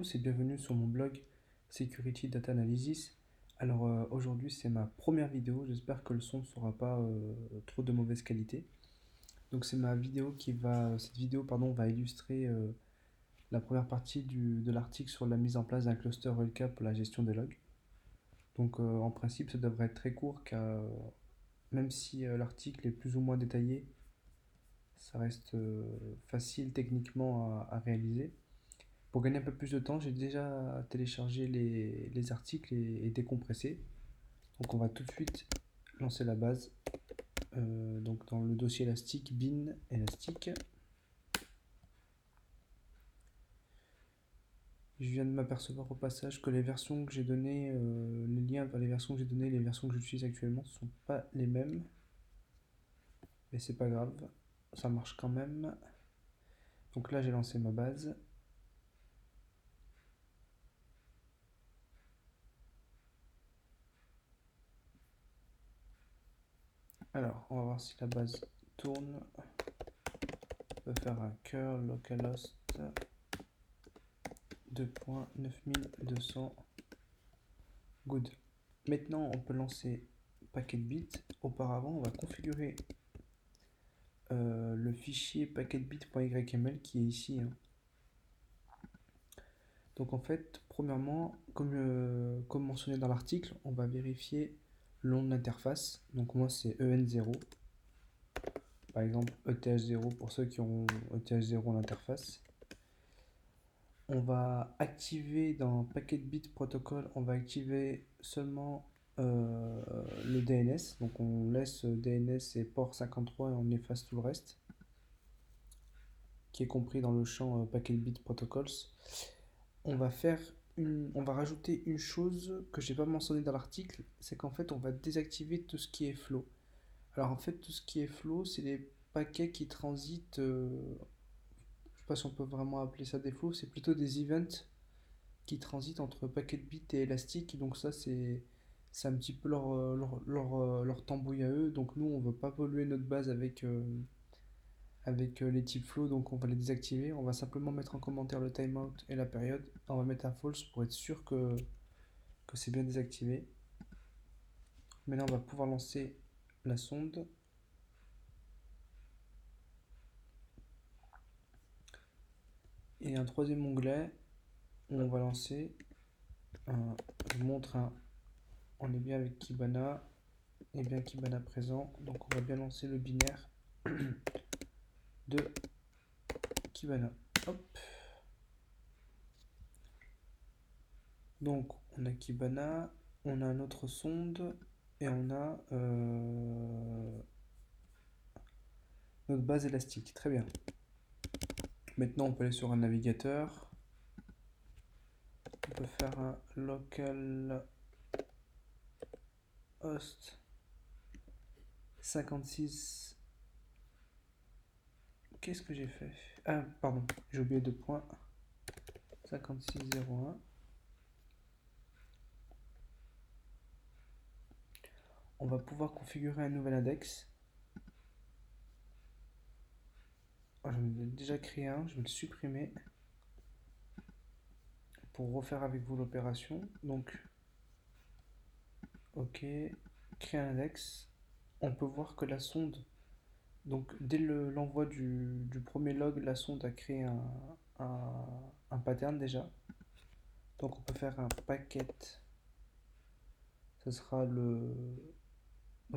tous et bienvenue sur mon blog Security Data Analysis. Alors aujourd'hui c'est ma première vidéo, j'espère que le son ne sera pas trop de mauvaise qualité. Donc c'est ma vidéo cette vidéo va illustrer la première partie de l'article sur la mise en place d'un cluster Relka pour la gestion des logs. Donc en principe ça devrait être très court car même si l'article est plus ou moins détaillé, ça reste facile techniquement à réaliser. Pour gagner un peu plus de temps, j'ai déjà téléchargé les articles et décompressé. Donc on va tout de suite lancer la base. Donc dans le dossier élastique, bin élastique. Je viens de m'apercevoir au passage que les versions que j'ai données, les liens vers les versions que j'ai données, les versions que j'utilise actuellement ne sont pas les mêmes. Mais c'est pas grave, ça marche quand même. Donc là j'ai lancé ma base. Alors, on va voir si la base tourne. On peut faire un curl localhost 2.9200. Good. Maintenant, on peut lancer packetbit. Auparavant, on va configurer le fichier packetbit.yml qui est ici. Donc en fait, premièrement, comme mentionné dans l'article, on va vérifier le nom de l'interface. Donc moi, c'est EN0. Par exemple, ETH0 pour ceux qui ont ETH0 en interface. On va activer dans Packetbit Protocol, on va activer seulement le DNS. Donc on laisse DNS et port 53 et on efface tout le reste, qui est compris dans le champ Packetbit Protocols. On va rajouter une chose que j'ai pas mentionné dans l'article, c'est qu'en fait on va désactiver tout ce qui est flow. Alors en fait tout ce qui est flow, c'est les paquets qui transitent. Je sais pas si on peut vraiment appeler ça des flows, c'est plutôt des events qui transitent entre Packetbit et Elastic. Donc ça c'est un petit peu leur tambouille à eux. Donc nous on veut pas polluer notre base avec les types flow, donc on va les désactiver. On va simplement mettre en commentaire le timeout et la période. On va mettre un false pour être sûr que c'est bien désactivé. Maintenant on va pouvoir lancer la sonde. Et un troisième onglet où on va lancer je montre on est bien avec Kibana et bien Kibana présent, donc on va bien lancer le binaire de Kibana. Hop. Donc on a Kibana, on a un autre sonde et on a notre base élastique. Très bien. Maintenant on peut aller sur un navigateur. On peut faire un local host 56. Qu'est-ce que j'ai fait? Ah pardon, j'ai oublié 2 points. 5601. On va pouvoir configurer un nouvel index. J'en ai déjà créé un, je vais le supprimer pour refaire avec vous l'opération. Donc, ok, créer un index. On peut voir que la sonde, donc dès l'envoi du premier log, la sonde a créé un pattern déjà. Donc on peut faire un packet. Ce sera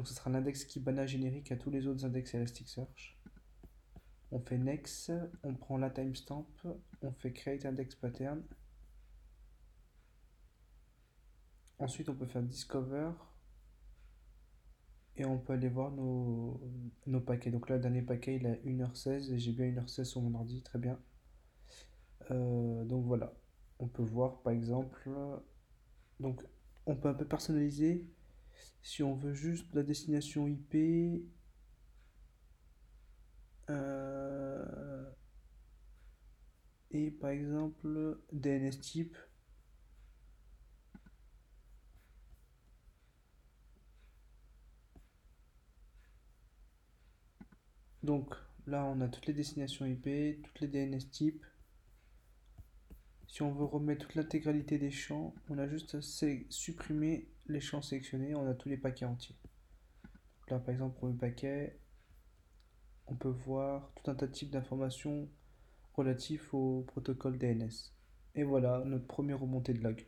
ce sera l'index Kibana générique à tous les autres index Elasticsearch. On fait next, on prend la timestamp, on fait create index pattern. Ensuite, on peut faire discover et on peut aller voir nos paquets. Donc là, le dernier paquet, il a 1h16 et j'ai bien 1h16 sur mon ordi, très bien. Donc voilà, on peut voir par exemple, donc on peut un peu personnaliser si on veut juste la destination IP. Et par exemple, DNS type. Donc là, on a toutes les destinations IP, toutes les DNS types. Si on veut remettre toute l'intégralité des champs, on a juste à supprimer les champs sélectionnés, on a tous les paquets entiers. Donc là, par exemple, pour le paquet, on peut voir tout un tas de types d'informations relatifs au protocole DNS. Et voilà notre première remontée de log.